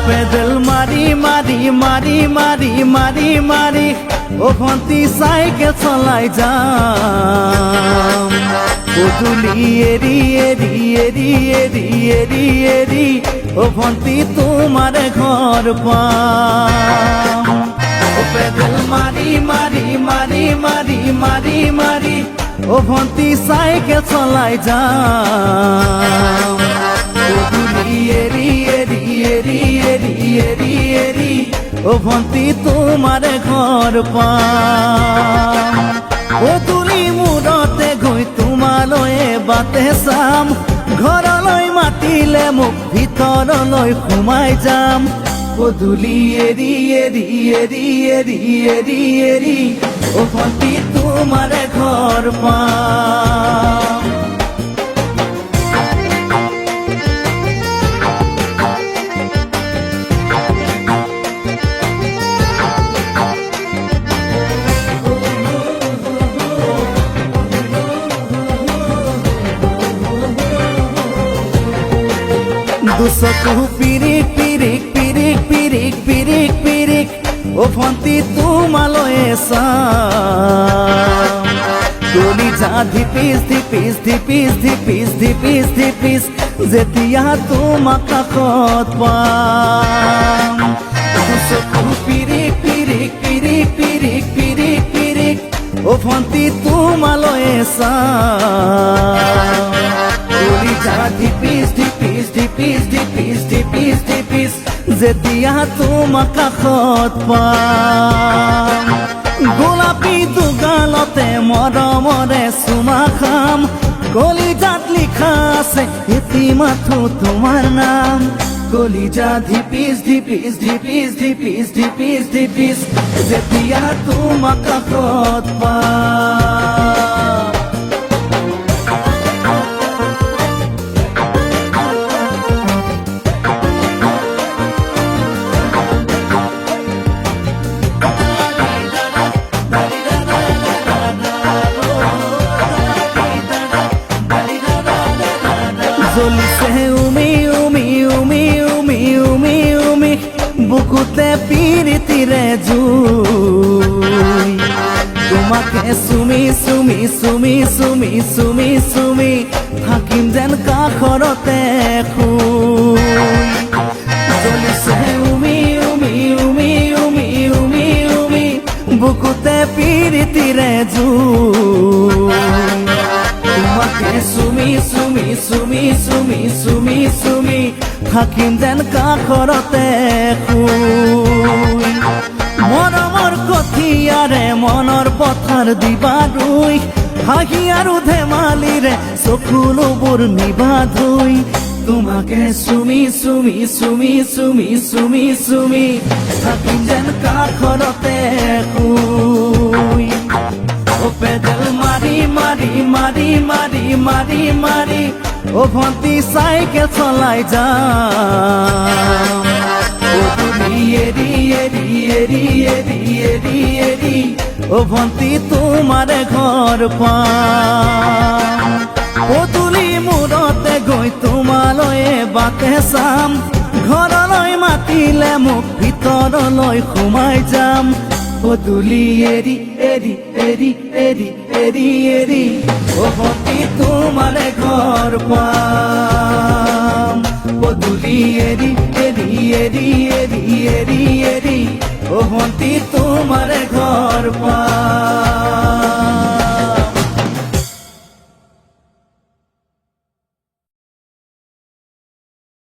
pedal মারি মারি মারি মারি মারি মারি ও ভন্তি সাইকেল চলাই যাম পদুলি এরি এরি এরি এরি এরি এরি ও ভন্তি তোমার ঘর পাম পেডেল মারি মারি মারি মারি মারি মারি ও ভন্তি সাইকেল চলাই যাম পদুলি এরি এরি এরি এরি এরি এরি ও ভন্তি তোমার ঘর পাম পদুলি মূৰতে গৈ তোমালৈয়ে বাটে চাম ঘৰলৈ মাতিলে মোক ভিতৰলৈ সোমাই যাম পদুলি এৰি এৰি এৰি এৰি এৰি এৰি ও ভন্তি তোমার ঘর পাম দুচকু পিৰিক পিৰিক পিৰিক পিৰিক পিৰিক পিৰিক ও ভন্তি তোমালৈয়ে চাম কলিজা ধিপিস ধিপিস ধিপিস ধিপিস ধিপিস ধিপিস যেতিয়া তোমাক কাষত পাম দুচকু পিৰিক পিৰিক পিৰিক পিৰিক পিৰিক পিৰিক ও ভন্তি তোমালৈয়ে চাম কলিজা ধিপিস ধিপিস ধিপিস ধিপিস ধিপিস ধিপিস যেতিয়া তোমাক কাষত পাম গোলাপী দুগালতে মৰমৰে চুমা খাম কলিজাত লিখা আছে এটি মাথো তোমাৰ নাম কলিজা ধিপিস ধিপিস ধিপিস ধিপিস ধিপিস ধিপিস যেতিয়া তোমাক কাষত পাম জ্বলিছে উমি উমি উমি উমি উমি উমি বুকুতে পিৰিতিৰে জুই তোমাকে চুমি চুমি চুমি চুমি চুমি চুমি থাকিম যেন কাষৰতে শুই জ্বলিছে উমি উমি উমি উমি উমি উমি বুকুতে পিৰিতিৰে জুই তোমাকে চুমি চুমি চুমি চুমি চুমি চুমি থাকিম যেন কাষৰতে শুই মৰমৰ কঠিয়াৰে মনৰ পথাৰ দিবা ৰুই হাঁহি আৰু ধেমালিৰে চকুলোবোৰ নিবা ধুই তোমাকে চুমি চুমি চুমি চুমি চুমি চুমি থাকিম যেন কাষৰতে শুই ও পেডেল মারি মারি মারি মারি মারি মারি ও ভন্তি সাইকেল চলাই যাম পদুলি এরি এরি এরি এরি এরি এরি ও ভন্তি তোমার ঘর পাম পদুলি মূৰতে গৈ তোমালৈয়ে বাটে চাম ঘৰলৈ মাতিলে মোক ভিতৰলৈ সোমাই যাম পদুলি এরি এরি এরি এরি এরি এরি ও ভন্তি তোমার ঘর পাম পদুলি এরি এরি এরি এরি এরি এরি ও ভন্তি তোমার ঘর পাম